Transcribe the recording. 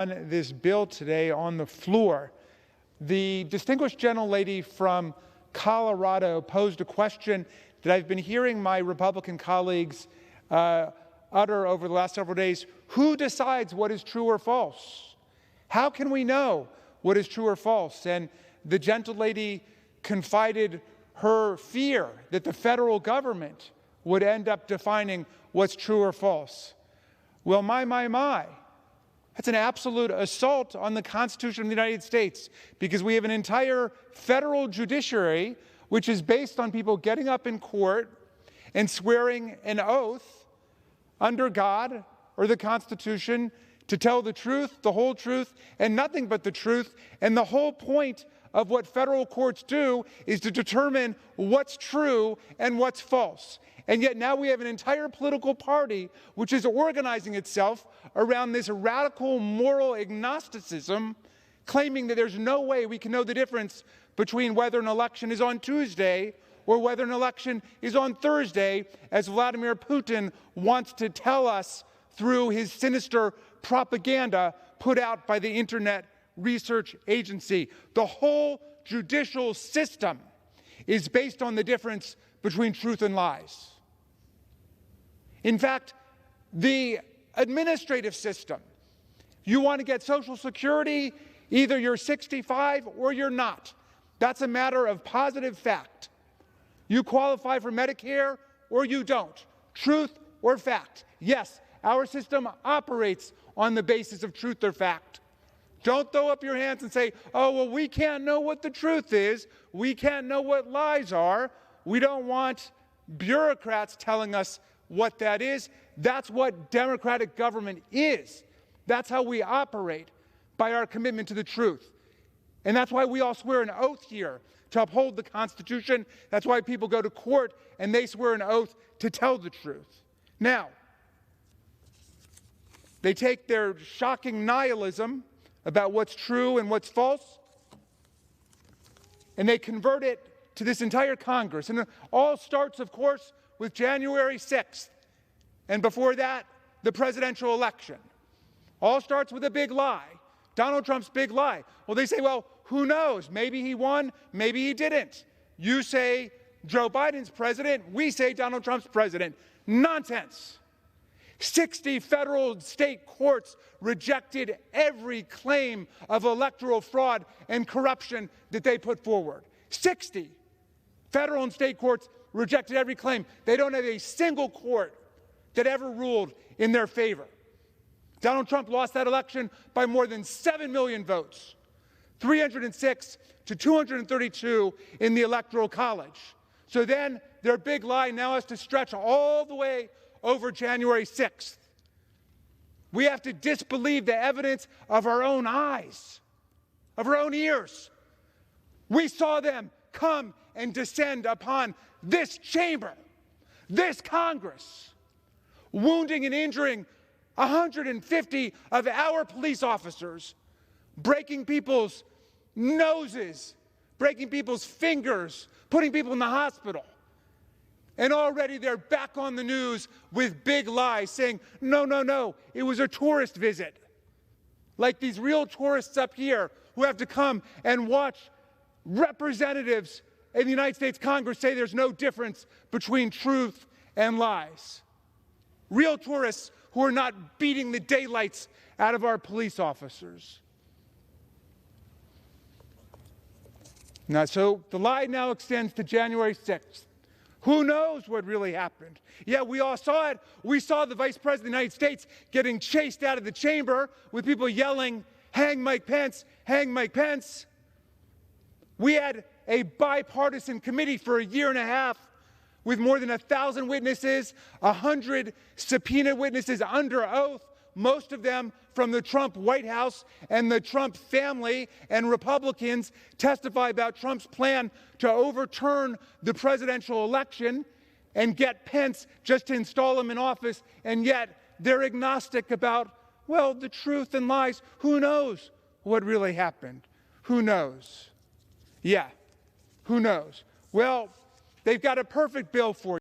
on this bill today on the floor. The distinguished gentlelady from Colorado posed a question that I've been hearing my Republican colleagues utter over the last several days. Who decides what is true or false? How can we know what is true or false? And the gentlelady confided her fear that the federal government would end up defining what's true or false. Well, my. That's an absolute assault on the Constitution of the United States, because we have an entire federal judiciary which is based on people getting up in court and swearing an oath under God or the Constitution to tell the truth, the whole truth, and nothing but the truth. And the whole point of what federal courts do is to determine what's true and what's false. And yet now we have an entire political party which is organizing itself around this radical moral agnosticism, claiming that there's no way we can know the difference between whether an election is on Tuesday or whether an election is on Thursday, as Vladimir Putin wants to tell us through his sinister propaganda put out by the Internet Research Agency. The whole judicial system is based on the difference between truth and lies. In fact, the administrative system, you want to get Social Security, either you're 65 or you're not. That's a matter of positive fact. You qualify for Medicare or you don't. Truth or fact. Yes, our system operates on the basis of truth or fact. Don't throw up your hands and say, oh, well, we can't know what the truth is. We can't know what lies are. We don't want bureaucrats telling us what that is. That's what democratic government is. That's how we operate, by our commitment to the truth. And that's why we all swear an oath here to uphold the Constitution. That's why people go to court and they swear an oath to tell the truth. Now, they take their shocking nihilism about what's true and what's false, and they convert it to this entire Congress. And it all starts, of course, with January 6th, and before that, the presidential election. All starts with a big lie, Donald Trump's big lie. Well, they say, well, who knows? Maybe he won, maybe he didn't. You say Joe Biden's president, we say Donald Trump's president. Nonsense. 60 federal and state courts rejected every claim of electoral fraud and corruption that they put forward. 60 federal and state courts rejected every claim. They don't have a single court that ever ruled in their favor. Donald Trump lost that election by more than 7 million votes, 306 to 232 in the Electoral College. So then their big lie now has to stretch all the way over January 6th. We have to disbelieve the evidence of our own eyes, of our own ears. We saw them come and descend upon this chamber, this Congress, wounding and injuring 150 of our police officers, breaking people's noses, breaking people's fingers, putting people in the hospital. And already they're back on the news with big lies saying, no, it was a tourist visit. Like these real tourists up here who have to come and watch representatives in the United States Congress say there's no difference between truth and lies. Real tourists who are not beating the daylights out of our police officers. Now, so the lie now extends to January 6th. Who knows what really happened? Yeah, we all saw it. We saw the Vice President of the United States getting chased out of the chamber with people yelling, "Hang Mike Pence, hang Mike Pence." We had a bipartisan committee for a year and a half with more than 1,000 witnesses, 100 subpoena witnesses under oath, most of them from the Trump White House, and the Trump family and Republicans testify about Trump's plan to overturn the presidential election and get Pence just to install him in office, and yet they're agnostic about, well, the truth and lies. Who knows what really happened? Who knows? Yeah, who knows? Well, they've got a perfect bill for you.